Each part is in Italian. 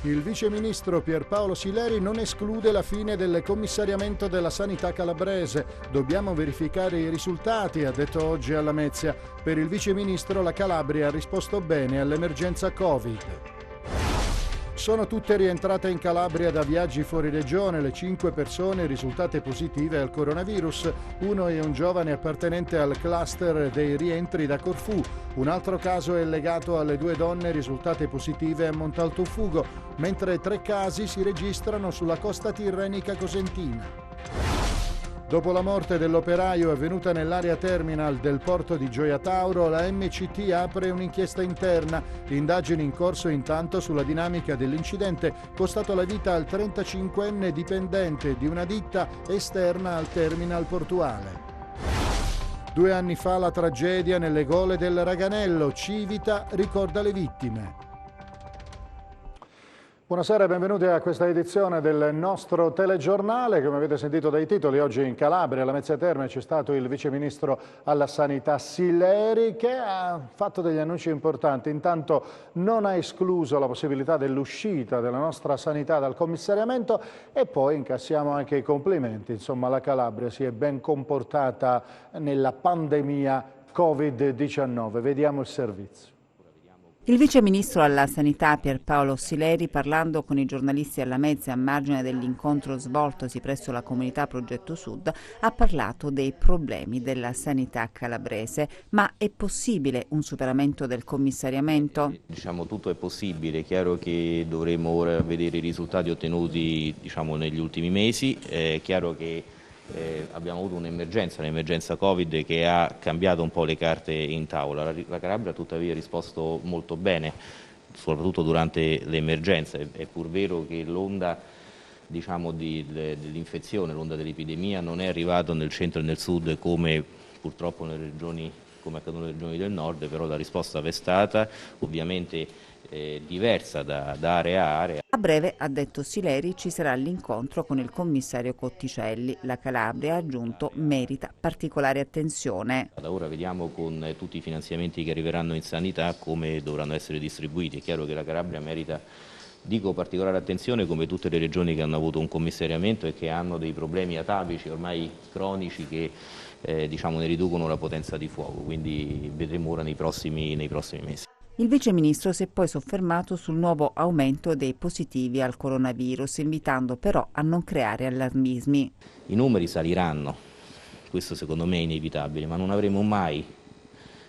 Il viceministro Pierpaolo Sileri non esclude la fine del commissariamento della sanità calabrese. Dobbiamo verificare i risultati, ha detto oggi a Lamezia. Per il viceministro la Calabria ha risposto bene all'emergenza Covid. Sono tutte rientrate in Calabria da viaggi fuori regione le 5 persone risultate positive al coronavirus. Uno è un giovane appartenente al cluster dei rientri da Corfù. Un altro caso è legato alle 2 donne risultate positive a Montaltofugo, mentre 3 casi si registrano sulla costa tirrenica cosentina. Dopo la morte dell'operaio avvenuta nell'area terminal del porto di Gioia Tauro, la MCT apre un'inchiesta interna. Indagini in corso intanto sulla dinamica dell'incidente costato la vita al 35enne dipendente di una ditta esterna al terminal portuale. 2 anni fa la tragedia nelle gole del Raganello. Civita ricorda le vittime. Buonasera e benvenuti a questa edizione del nostro telegiornale. Come avete sentito dai titoli, oggi in Calabria, alla Lamezia Terme, c'è stato il viceministro alla sanità Sileri che ha fatto degli annunci importanti. Intanto non ha escluso la possibilità dell'uscita della nostra sanità dal commissariamento e poi incassiamo anche i complimenti. Insomma, la Calabria si è ben comportata nella pandemia Covid-19. Vediamo il servizio. Il viceministro alla sanità Pierpaolo Sileri, parlando con i giornalisti alla Lamezia a margine dell'incontro svoltosi presso la comunità Progetto Sud, ha parlato dei problemi della sanità calabrese. Ma è possibile un superamento del commissariamento? Diciamo tutto è possibile, è chiaro che dovremo ora vedere i risultati ottenuti negli ultimi mesi, è chiaro che abbiamo avuto un'emergenza Covid che ha cambiato un po' le carte in tavola. La Calabria tuttavia ha risposto molto bene, soprattutto durante l'emergenza. È pur vero che l'onda dell'infezione, l'onda dell'epidemia non è arrivata nel centro e nel sud come purtroppo nelle regioni, come accaduto nelle regioni del nord, però la risposta è stata ovviamente diversa da area a area. A breve, ha detto Sileri, ci sarà l'incontro con il commissario Cotticelli. La Calabria, ha aggiunto, merita particolare attenzione. Da ora vediamo con tutti i finanziamenti che arriveranno in sanità come dovranno essere distribuiti. È chiaro che la Calabria merita, dico, particolare attenzione come tutte le regioni che hanno avuto un commissariamento e che hanno dei problemi atavici ormai cronici che ne riducono la potenza di fuoco, quindi vedremo ora nei prossimi mesi. Il viceministro si è poi soffermato sul nuovo aumento dei positivi al coronavirus, invitando però a non creare allarmismi. I numeri saliranno, questo secondo me è inevitabile, ma non avremo mai,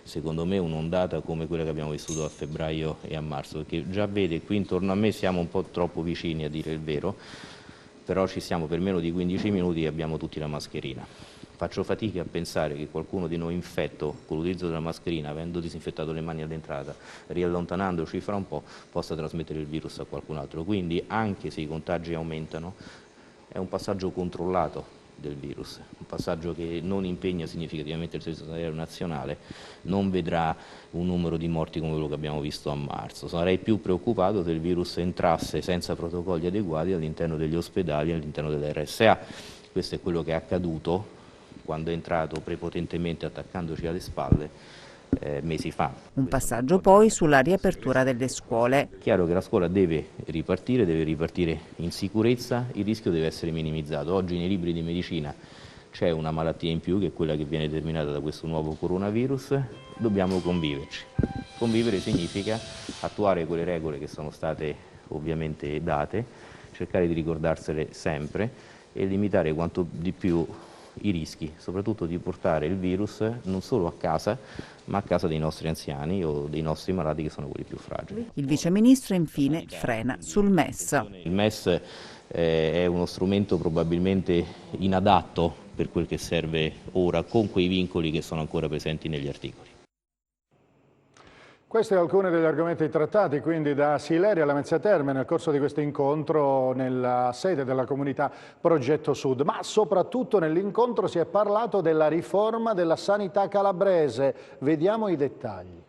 secondo me, un'ondata come quella che abbiamo vissuto a febbraio e a marzo, perché già vede qui intorno a me siamo un po' troppo vicini, a dire il vero, però ci siamo per meno di 15 minuti e abbiamo tutti la mascherina. Faccio fatica a pensare che qualcuno di noi infetto con l'utilizzo della mascherina, avendo disinfettato le mani all'entrata, riallontanandoci fra un po', possa trasmettere il virus a qualcun altro. Quindi anche se i contagi aumentano, è un passaggio controllato del virus, un passaggio che non impegna significativamente il Servizio Sanitario Nazionale, non vedrà un numero di morti come quello che abbiamo visto a marzo. Sarei più preoccupato se il virus entrasse senza protocolli adeguati all'interno degli ospedali e all'interno delle RSA. Questo è quello che è accaduto quando è entrato prepotentemente attaccandoci alle spalle mesi fa. Un passaggio poi sulla riapertura delle scuole. È chiaro che la scuola deve ripartire in sicurezza, il rischio deve essere minimizzato. Oggi nei libri di medicina c'è una malattia in più che è quella che viene determinata da questo nuovo coronavirus, dobbiamo conviverci. Convivere significa attuare quelle regole che sono state ovviamente date, cercare di ricordarsele sempre e limitare quanto di più i rischi, soprattutto di portare il virus non solo a casa, ma a casa dei nostri anziani o dei nostri malati che sono quelli più fragili. Il viceministro infine frena sul MES. Il MES è uno strumento probabilmente inadatto per quel che serve ora, con quei vincoli che sono ancora presenti negli articoli. Questi sono alcuni degli argomenti trattati quindi da Sileri alla Lamezia Terme nel corso di questo incontro nella sede della comunità Progetto Sud, ma soprattutto nell'incontro si è parlato della riforma della sanità calabrese. Vediamo i dettagli.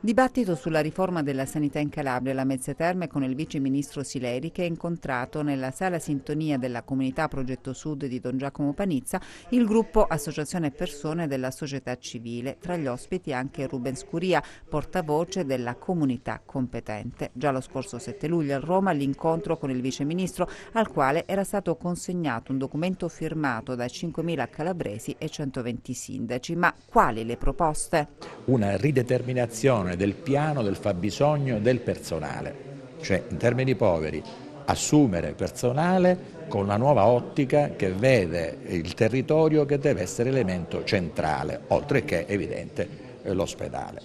Dibattito sulla riforma della sanità in Calabria, la Mezze Terme, con il vice ministro Sileri, che ha incontrato nella sala sintonia della comunità Progetto Sud di Don Giacomo Panizza il gruppo Associazione Persone della società civile. Tra gli ospiti anche Rubens Curia, portavoce della comunità competente. Già lo scorso 7 luglio a Roma l'incontro con il vice ministro, al quale era stato consegnato un documento firmato da 5.000 calabresi e 120 sindaci. Ma quali le proposte? Una rideterminazione del piano del fabbisogno del personale, cioè in termini poveri assumere personale con una nuova ottica che vede il territorio che deve essere elemento centrale, oltre che evidente l'ospedale.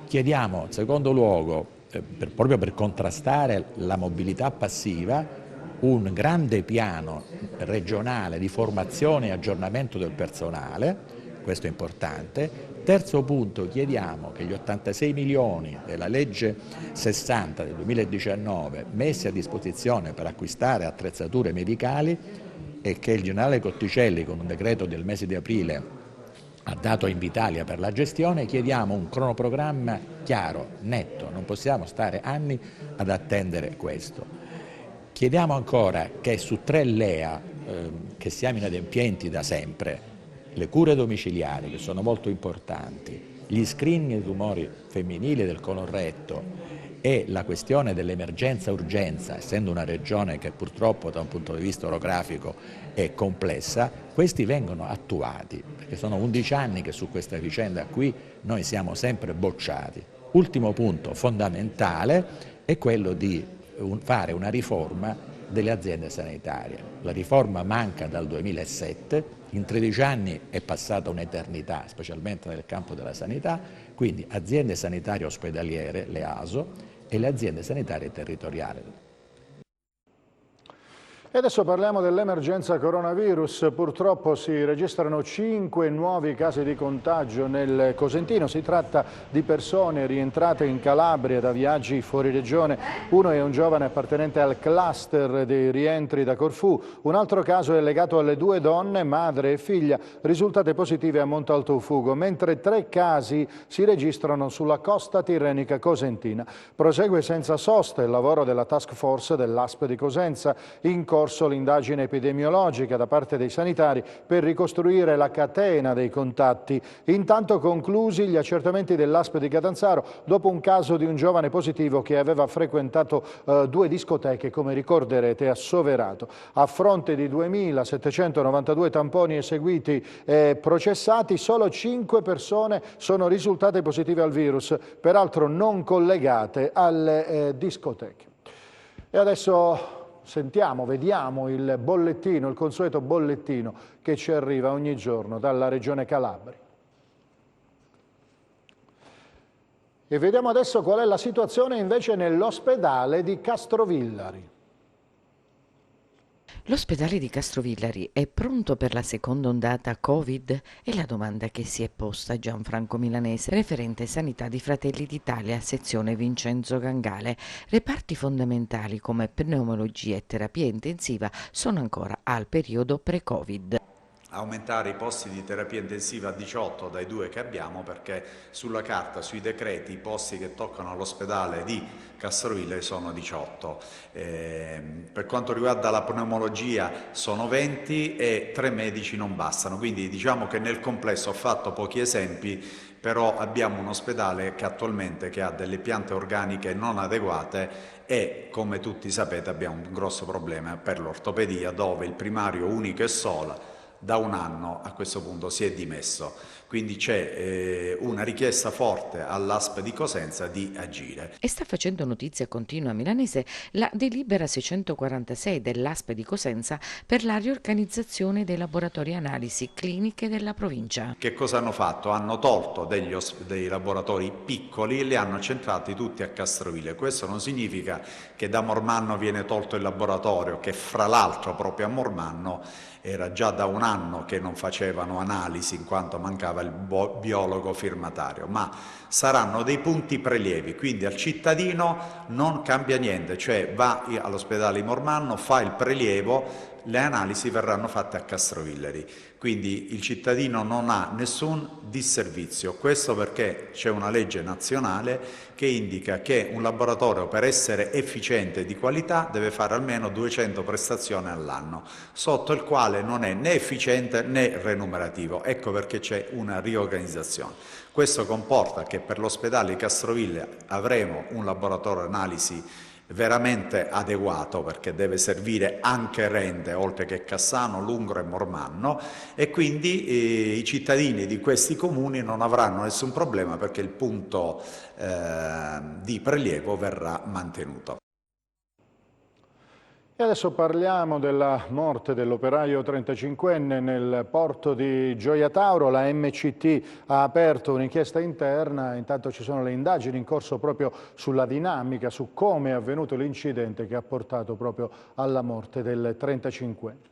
Chiediamo in secondo luogo, proprio per contrastare la mobilità passiva, un grande piano regionale di formazione e aggiornamento del personale, questo è importante. Terzo punto, chiediamo che gli 86 milioni della legge 60 del 2019 messi a disposizione per acquistare attrezzature medicali e che il generale Cotticelli con un decreto del mese di aprile ha dato a Invitalia per la gestione, chiediamo un cronoprogramma chiaro, netto, non possiamo stare anni ad attendere questo. Chiediamo ancora che su 3 LEA che siamo inadempienti da sempre, le cure domiciliari che sono molto importanti, gli screening dei tumori femminili del colon retto e la questione dell'emergenza-urgenza, essendo una regione che purtroppo da un punto di vista orografico è complessa, questi vengono attuati, perché sono 11 anni che su questa vicenda qui noi siamo sempre bocciati. Ultimo punto fondamentale è quello di fare una riforma delle aziende sanitarie. La riforma manca dal 2007, in 13 anni è passata un'eternità, specialmente nel campo della sanità, quindi aziende sanitarie ospedaliere, le ASO, e le aziende sanitarie territoriali. E adesso parliamo dell'emergenza coronavirus. Purtroppo si registrano 5 nuovi casi di contagio nel Cosentino. Si tratta di persone rientrate in Calabria da viaggi fuori regione. Uno è un giovane appartenente al cluster dei rientri da Corfù. Un altro caso è legato alle 2 donne, madre e figlia, risultate positive a Montaltofugo, mentre 3 casi si registrano sulla costa tirrenica cosentina. Prosegue senza sosta il lavoro della task force dell'ASP di Cosenza, in corso l'indagine epidemiologica da parte dei sanitari per ricostruire la catena dei contatti. Intanto conclusi gli accertamenti dell'ASP di Catanzaro dopo un caso di un giovane positivo che aveva frequentato 2 discoteche, come ricorderete, a Soverato. A fronte di 2.792 tamponi eseguiti e processati, solo 5 persone sono risultate positive al virus, peraltro non collegate alle discoteche. E adesso vediamo il bollettino, il consueto bollettino che ci arriva ogni giorno dalla Regione Calabria. E vediamo adesso qual è la situazione invece nell'ospedale di Castrovillari. L'ospedale di Castrovillari è pronto per la seconda ondata Covid? È la domanda che si è posta Gianfranco Milanese, referente sanità di Fratelli d'Italia, sezione Vincenzo Gangale. Reparti fondamentali come pneumologia e terapia intensiva sono ancora al periodo pre-Covid. Aumentare i posti di terapia intensiva a 18 dai 2 che abbiamo, perché sulla carta, sui decreti, i posti che toccano all'ospedale di Castrovillari sono 18. Per quanto riguarda la pneumologia sono 20 e 3 medici non bastano, quindi diciamo che nel complesso ho fatto pochi esempi, però abbiamo un ospedale che attualmente ha delle piante organiche non adeguate e, come tutti sapete, abbiamo un grosso problema per l'ortopedia, dove il primario unico e solo da un anno a questo punto si è dimesso, quindi c'è una richiesta forte all'ASP di Cosenza di agire. E sta facendo notizia continua milanese la delibera 646 dell'ASP di Cosenza per la riorganizzazione dei laboratori analisi cliniche della provincia. Che cosa hanno fatto? Hanno tolto dei laboratori piccoli e li hanno centrati tutti a Castrovillari. Questo non significa che da Mormanno viene tolto il laboratorio, che fra l'altro proprio a Mormanno era già da un anno che non facevano analisi in quanto mancava il biologo firmatario, ma saranno dei punti prelievi, quindi al cittadino non cambia niente, cioè va all'ospedale di Mormanno, fa il prelievo, le analisi verranno fatte a Castrovillari, quindi il cittadino non ha nessun disservizio. Questo perché c'è una legge nazionale che indica che un laboratorio, per essere efficiente e di qualità, deve fare almeno 200 prestazioni all'anno, sotto il quale non è né efficiente né remunerativo. Ecco perché c'è una riorganizzazione. Questo comporta che per l'ospedale di Castrovillari avremo un laboratorio analisi veramente adeguato, perché deve servire anche Rende, oltre che Cassano, Lungro e Mormanno, e quindi i cittadini di questi comuni non avranno nessun problema perché il punto di prelievo verrà mantenuto. E adesso parliamo della morte dell'operaio 35enne nel porto di Gioia Tauro. La MCT ha aperto un'inchiesta interna, intanto ci sono le indagini in corso proprio sulla dinamica, su come è avvenuto l'incidente che ha portato proprio alla morte del 35enne.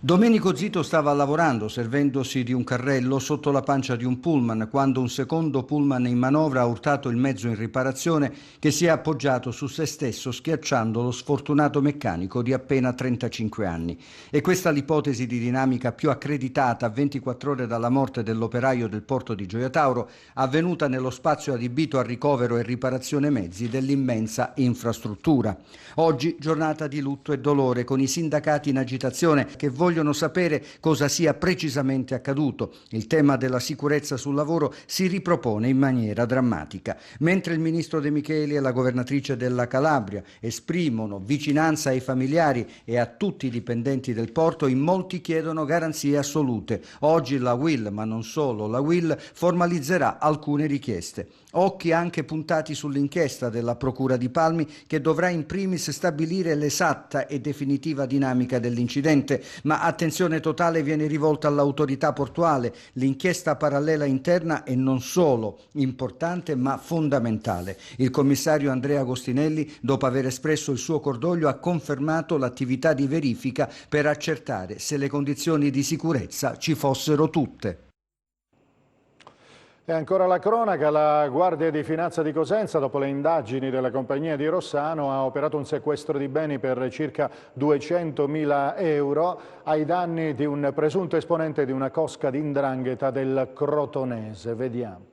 Domenico Zito stava lavorando servendosi di un carrello sotto la pancia di un pullman quando un secondo pullman in manovra ha urtato il mezzo in riparazione che si è appoggiato su se stesso schiacciando lo sfortunato meccanico di appena 35 anni. E questa l'ipotesi di dinamica più accreditata a 24 ore dalla morte dell'operaio del porto di Gioia Tauro, avvenuta nello spazio adibito a ricovero e riparazione mezzi dell'immensa infrastruttura. Oggi giornata di lutto e dolore con i sindacati in agitazione che vogliono sapere cosa sia precisamente accaduto. Il tema della sicurezza sul lavoro si ripropone in maniera drammatica. Mentre il ministro De Micheli e la governatrice della Calabria esprimono vicinanza ai familiari e a tutti i dipendenti del porto, in molti chiedono garanzie assolute. Oggi la UIL, ma non solo, la UIL formalizzerà alcune richieste. Occhi anche puntati sull'inchiesta della Procura di Palmi che dovrà in primis stabilire l'esatta e definitiva dinamica dell'incidente, ma attenzione totale viene rivolta all'autorità portuale. L'inchiesta parallela interna è non solo importante ma fondamentale. Il commissario Andrea Agostinelli, dopo aver espresso il suo cordoglio, ha confermato l'attività di verifica per accertare se le condizioni di sicurezza ci fossero tutte. E ancora la cronaca, la Guardia di Finanza di Cosenza, dopo le indagini della compagnia di Rossano, ha operato un sequestro di beni per circa 200.000 euro ai danni di un presunto esponente di una cosca di 'ndrangheta del Crotonese. Vediamo.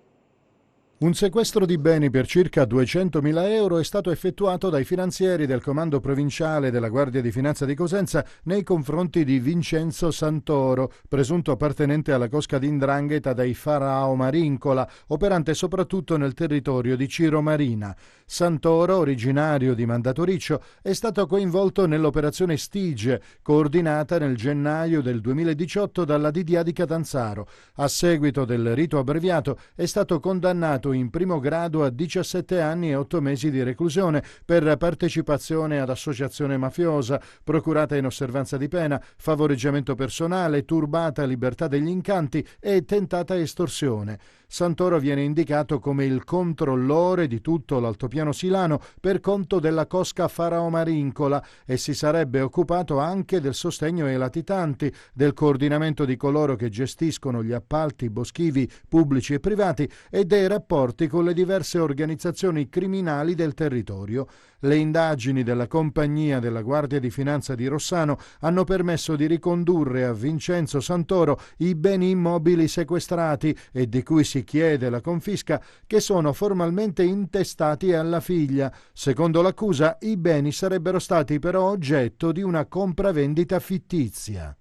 Un sequestro di beni per circa 200.000 euro è stato effettuato dai finanzieri del Comando Provinciale della Guardia di Finanza di Cosenza nei confronti di Vincenzo Santoro, presunto appartenente alla cosca di 'ndrangheta dei Farao Marincola, operante soprattutto nel territorio di Ciro Marina. Santoro, originario di Mandatoriccio, è stato coinvolto nell'operazione Stige, coordinata nel gennaio del 2018 dalla DDA di Catanzaro. A seguito del rito abbreviato è stato condannato in primo grado a 17 anni e 8 mesi di reclusione per partecipazione ad associazione mafiosa, procurata in osservanza di pena, favoreggiamento personale, turbata libertà degli incanti e tentata estorsione. Santoro viene indicato come il controllore di tutto l'altopiano silano per conto della cosca Farao Marincola e si sarebbe occupato anche del sostegno ai latitanti, del coordinamento di coloro che gestiscono gli appalti boschivi pubblici e privati e dei rapporti con le diverse organizzazioni criminali del territorio. Le indagini della compagnia della Guardia di Finanza di Rossano hanno permesso di ricondurre a Vincenzo Santoro i beni immobili sequestrati e di cui si chiede la confisca, che sono formalmente intestati alla figlia. Secondo l'accusa, i beni sarebbero stati però oggetto di una compravendita fittizia.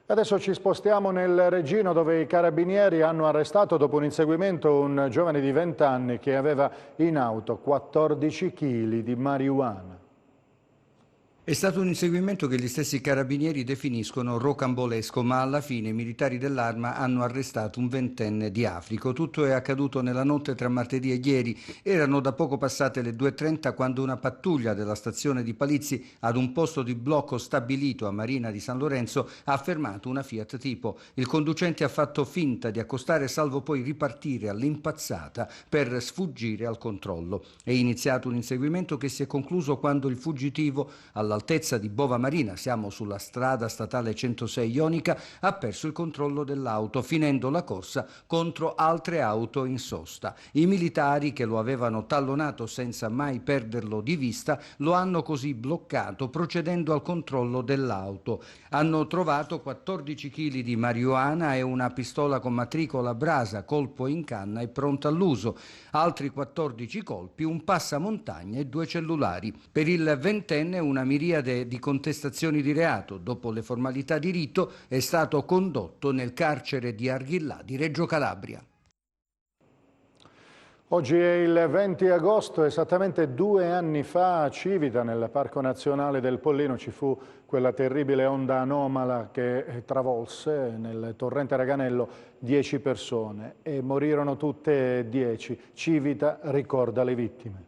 Adesso ci spostiamo nel Regino, dove i carabinieri hanno arrestato dopo un inseguimento un giovane di 20 anni che aveva in auto 14 kg di marijuana. È stato un inseguimento che gli stessi carabinieri definiscono rocambolesco, ma alla fine i militari dell'Arma hanno arrestato un ventenne di Africo. Tutto è accaduto nella notte tra martedì e ieri. Erano da poco passate le 2:30 quando una pattuglia della stazione di Palizzi, ad un posto di blocco stabilito a Marina di San Lorenzo, ha fermato una Fiat Tipo. Il conducente ha fatto finta di accostare salvo poi ripartire all'impazzata per sfuggire al controllo. È iniziato un inseguimento che si è concluso quando il fuggitivo, alla all'altezza di Bova Marina, siamo sulla strada statale 106 Ionica, ha perso il controllo dell'auto, finendo la corsa contro altre auto in sosta. I militari, che lo avevano tallonato senza mai perderlo di vista, lo hanno così bloccato procedendo al controllo dell'auto. Hanno trovato 14 kg di marijuana e una pistola con matricola Brasa, colpo in canna e pronta all'uso. Altri 14 colpi, un passamontagna e 2 cellulari. Per il ventenne una miriade di contestazioni di reato. Dopo le formalità di rito è stato condotto nel carcere di Arghillà di Reggio Calabria. Oggi è il 20 agosto, esattamente 2 anni fa a Civita, nel Parco Nazionale del Pollino, ci fu quella terribile onda anomala che travolse nel torrente Raganello 10 persone e morirono tutte e 10. Civita ricorda le vittime.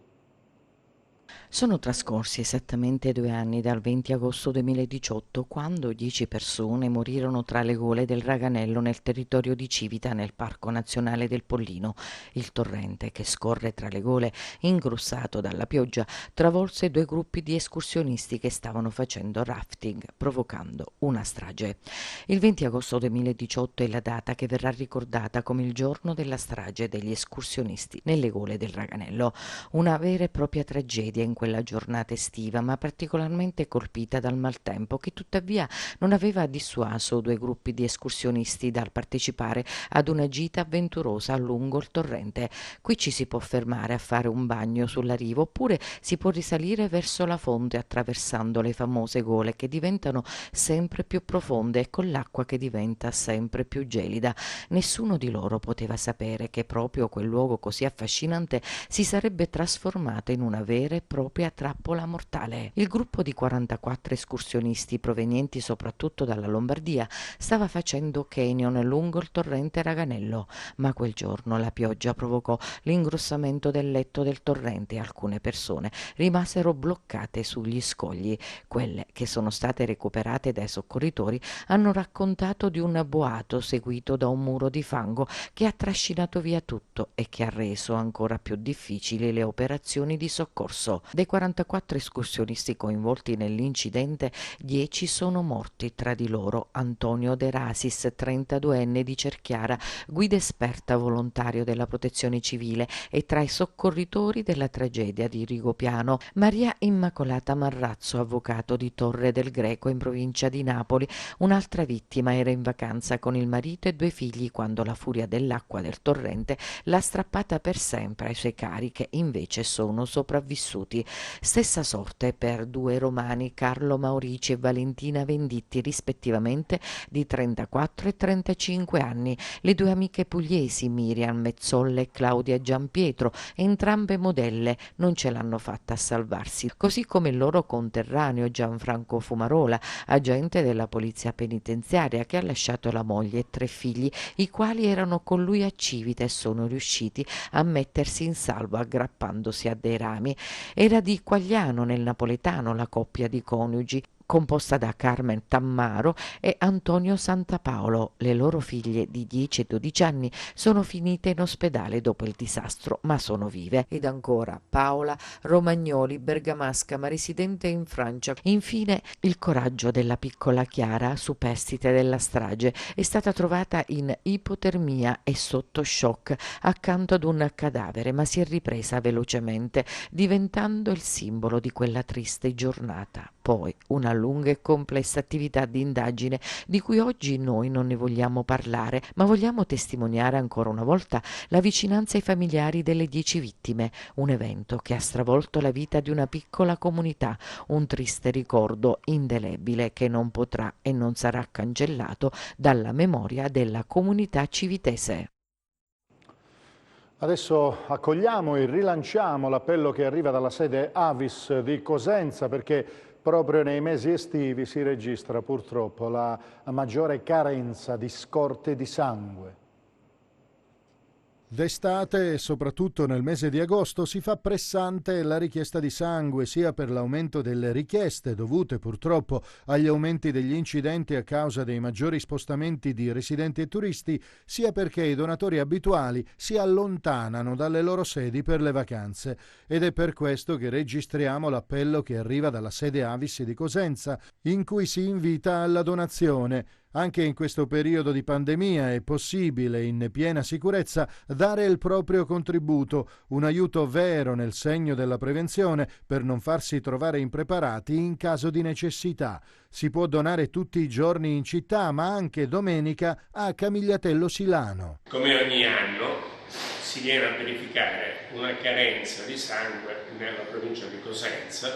Sono trascorsi esattamente 2 anni dal 20 agosto 2018, quando 10 persone morirono tra le gole del Raganello nel territorio di Civita, nel Parco Nazionale del Pollino. Il torrente, che scorre tra le gole, ingrossato dalla pioggia, travolse 2 gruppi di escursionisti che stavano facendo rafting, provocando una strage. Il 20 agosto 2018 è la data che verrà ricordata come il giorno della strage degli escursionisti nelle gole del Raganello. Una vera e propria tragedia in quella giornata estiva, ma particolarmente colpita dal maltempo, che tuttavia non aveva dissuaso 2 gruppi di escursionisti dal partecipare ad una gita avventurosa lungo il torrente. Qui ci si può fermare a fare un bagno sulla riva, oppure si può risalire verso la fonte attraversando le famose gole che diventano sempre più profonde e con l'acqua che diventa sempre più gelida. Nessuno di loro poteva sapere che proprio quel luogo così affascinante si sarebbe trasformato in una vera e propria trappola mortale. Il gruppo di 44 escursionisti provenienti soprattutto dalla Lombardia stava facendo canyon lungo il torrente Raganello, ma quel giorno la pioggia provocò l'ingrossamento del letto del torrente e alcune persone rimasero bloccate sugli scogli. Quelle che sono state recuperate dai soccorritori hanno raccontato di un boato seguito da un muro di fango che ha trascinato via tutto e che ha reso ancora più difficili le operazioni di soccorso. Dei 44 escursionisti coinvolti nell'incidente, 10 sono morti, tra di loro Antonio De Rasis, 32enne di Cerchiara, guida esperta volontario della Protezione Civile e tra i soccorritori della tragedia di Rigopiano, Maria Immacolata Marrazzo, avvocato di Torre del Greco in provincia di Napoli. Un'altra vittima era in vacanza con il marito e 2 figli quando la furia dell'acqua del torrente l'ha strappata per sempre ai suoi cari, che invece sono sopravvissuti. Stessa sorte per 2 romani, Carlo Maurici e Valentina Venditti, rispettivamente di 34 e 35 anni. Le 2 amiche pugliesi, Miriam Mezzolle e Claudia Giampietro, entrambe modelle, non ce l'hanno fatta a salvarsi, così come il loro conterraneo Gianfranco Fumarola, agente della polizia penitenziaria, che ha lasciato la moglie e 3 figli, i quali erano con lui a Civita e sono riusciti a mettersi in salvo aggrappandosi a dei rami. Era di Quagliano nel napoletano la coppia di coniugi, composta da Carmen Tammaro e Antonio Santapaolo. Le loro figlie di 10 e 12 anni sono finite in ospedale dopo il disastro, ma sono vive. Ed ancora Paola Romagnoli, bergamasca ma residente in Francia. Infine il coraggio della piccola Chiara, superstite della strage, è stata trovata in ipotermia e sotto shock accanto ad un cadavere, ma si è ripresa velocemente, diventando il simbolo di quella triste giornata. Poi una lunga e complessa attività di indagine di cui oggi noi non ne vogliamo parlare, ma vogliamo testimoniare ancora una volta la vicinanza ai familiari delle 10 vittime, un evento che ha stravolto la vita di una piccola comunità, un triste ricordo indelebile che non potrà e non sarà cancellato dalla memoria della comunità civitese. Adesso accogliamo e rilanciamo l'appello che arriva dalla sede Avis di Cosenza, perché proprio nei mesi estivi si registra purtroppo la maggiore carenza di scorte di sangue. D'estate e soprattutto nel mese di agosto si fa pressante la richiesta di sangue sia per l'aumento delle richieste dovute purtroppo agli aumenti degli incidenti a causa dei maggiori spostamenti di residenti e turisti, sia perché i donatori abituali si allontanano dalle loro sedi per le vacanze. Ed è per questo che registriamo l'appello che arriva dalla sede Avis di Cosenza, in cui si invita alla donazione. Anche in questo periodo di pandemia è possibile, in piena sicurezza, dare il proprio contributo, un aiuto vero nel segno della prevenzione per non farsi trovare impreparati in caso di necessità. Si può donare tutti i giorni in città, ma anche domenica a Camigliatello Silano. Come ogni anno si viene a verificare una carenza di sangue nella provincia di Cosenza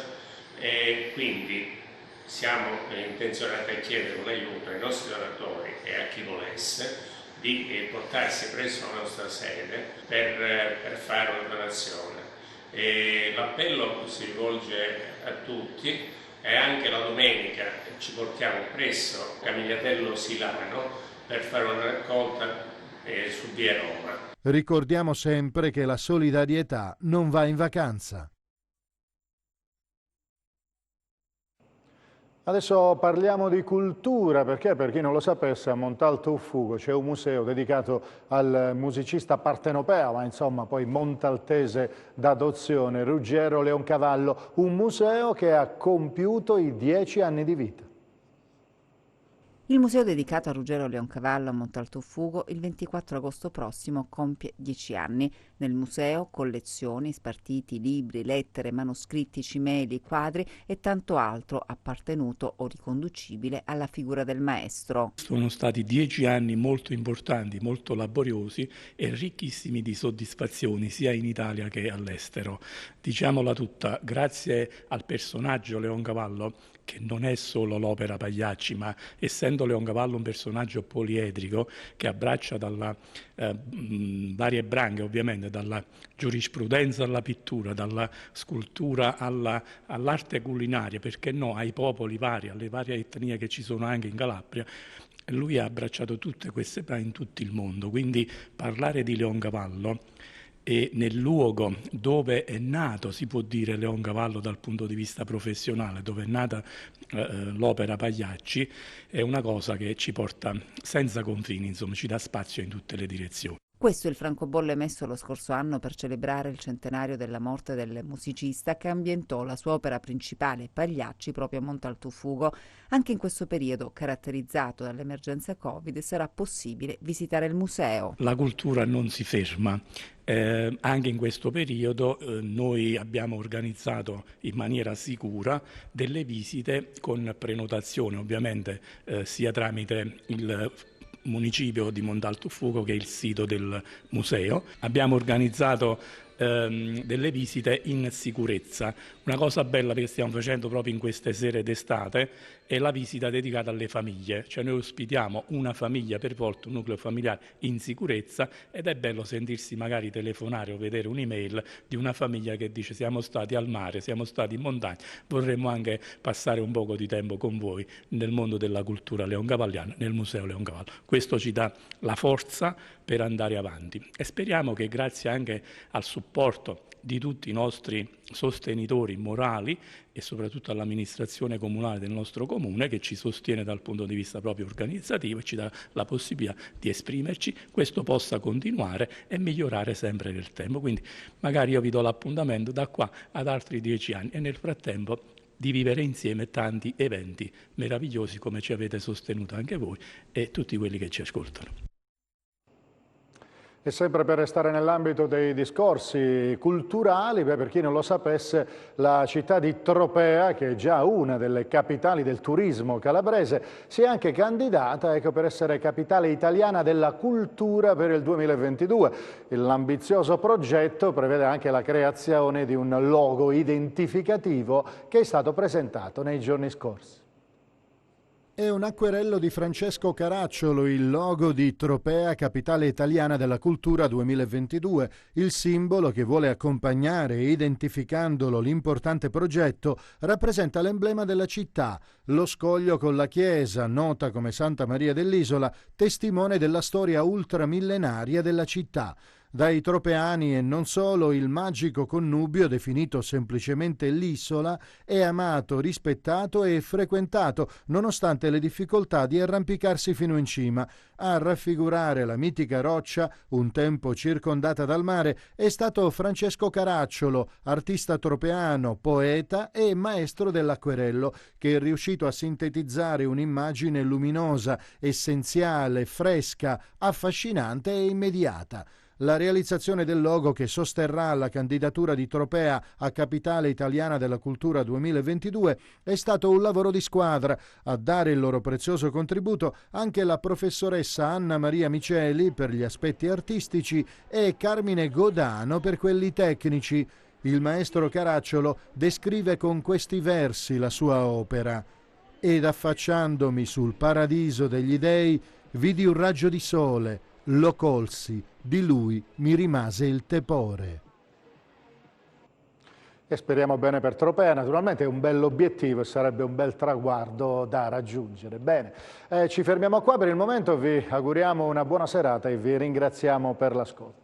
e quindi siamo intenzionati a chiedere un aiuto ai nostri donatori e a chi volesse di portarsi presso la nostra sede per fare una donazione. L'appello si rivolge a tutti e anche la domenica ci portiamo presso Camigliatello Silano per fare una raccolta su via Roma. Ricordiamo sempre che la solidarietà non va in vacanza. Adesso parliamo di cultura, perché per chi non lo sapesse a Montalto-Uffugo c'è un museo dedicato al musicista partenopeo, ma insomma poi montaltese d'adozione, Ruggero Leoncavallo, un museo che ha compiuto i 10 anni di vita. Il museo dedicato a Ruggero Leoncavallo a Montalto-Uffugo il 24 agosto prossimo compie 10 anni. Nel museo collezioni, spartiti, libri, lettere, manoscritti, cimeli, quadri e tanto altro appartenuto o riconducibile alla figura del maestro. Sono stati 10 anni molto importanti, molto laboriosi e ricchissimi di soddisfazioni sia in Italia che all'estero. Diciamola tutta, grazie al personaggio Leoncavallo, che non è solo l'opera Pagliacci, ma essendo Leoncavallo un personaggio poliedrico che abbraccia dalla varie branche, ovviamente dalla giurisprudenza alla pittura, dalla scultura all'arte culinaria, perché no, ai popoli vari, alle varie etnie che ci sono anche in Calabria. Lui ha abbracciato tutte queste branche in tutto il mondo, quindi parlare di Leoncavallo e nel luogo dove è nato, si può dire, Leoncavallo dal punto di vista professionale, dove è nata l'opera Pagliacci, è una cosa che ci porta senza confini, insomma, ci dà spazio in tutte le direzioni. Questo è il francobollo emesso lo scorso anno per celebrare il centenario della morte del musicista che ambientò la sua opera principale, Pagliacci, proprio a Montalto-Uffugo. Anche in questo periodo, caratterizzato dall'emergenza Covid, sarà possibile visitare il museo. La cultura non si ferma. Anche in questo periodo noi abbiamo organizzato in maniera sicura delle visite con prenotazione, ovviamente sia tramite il municipio di Montalto-Uffugo che è il sito del museo. Abbiamo organizzato delle visite in sicurezza. Una cosa bella che stiamo facendo proprio in queste sere d'estate è la visita dedicata alle famiglie, cioè noi ospitiamo una famiglia per volta, un nucleo familiare in sicurezza, ed è bello sentirsi magari telefonare o vedere un'email di una famiglia che dice: siamo stati al mare, siamo stati in montagna, vorremmo anche passare un poco di tempo con voi nel mondo della cultura leoncavalliana, nel Museo Leoncavallo. Questo ci dà la forza per andare avanti e speriamo che grazie anche al supporto di tutti i nostri sostenitori morali e soprattutto all'amministrazione comunale del nostro comune, che ci sostiene dal punto di vista proprio organizzativo e ci dà la possibilità di esprimerci, questo possa continuare e migliorare sempre nel tempo. Quindi magari io vi do l'appuntamento da qua ad altri 10 anni e nel frattempo di vivere insieme tanti eventi meravigliosi come ci avete sostenuto anche voi e tutti quelli che ci ascoltano. E sempre per restare nell'ambito dei discorsi culturali, per chi non lo sapesse, la città di Tropea, che è già una delle capitali del turismo calabrese, si è anche candidata per essere capitale italiana della cultura per il 2022. L'ambizioso progetto prevede anche la creazione di un logo identificativo che è stato presentato nei giorni scorsi. È un acquerello di Francesco Caracciolo, il logo di Tropea, capitale italiana della cultura 2022. Il simbolo che vuole accompagnare, identificandolo l'importante progetto, rappresenta l'emblema della città, lo scoglio con la chiesa, nota come Santa Maria dell'Isola, testimone della storia ultramillenaria della città. Dai tropeani e non solo, il magico connubio, definito semplicemente l'isola, è amato, rispettato e frequentato, nonostante le difficoltà di arrampicarsi fino in cima. A raffigurare la mitica roccia, un tempo circondata dal mare, è stato Francesco Caracciolo, artista tropeano, poeta e maestro dell'acquerello, che è riuscito a sintetizzare un'immagine luminosa, essenziale, fresca, affascinante e immediata. La realizzazione del logo, che sosterrà la candidatura di Tropea a Capitale Italiana della Cultura 2022, è stato un lavoro di squadra. A dare il loro prezioso contributo anche la professoressa Anna Maria Miceli per gli aspetti artistici e Carmine Godano per quelli tecnici. Il maestro Caracciolo descrive con questi versi la sua opera: «Ed affacciandomi sul paradiso degli dei, vidi un raggio di sole, lo colsi, di lui mi rimase il tepore». E speriamo bene per Tropea, naturalmente è un bell'obiettivo e sarebbe un bel traguardo da raggiungere. Bene, ci fermiamo qua per il momento, vi auguriamo una buona serata e vi ringraziamo per l'ascolto.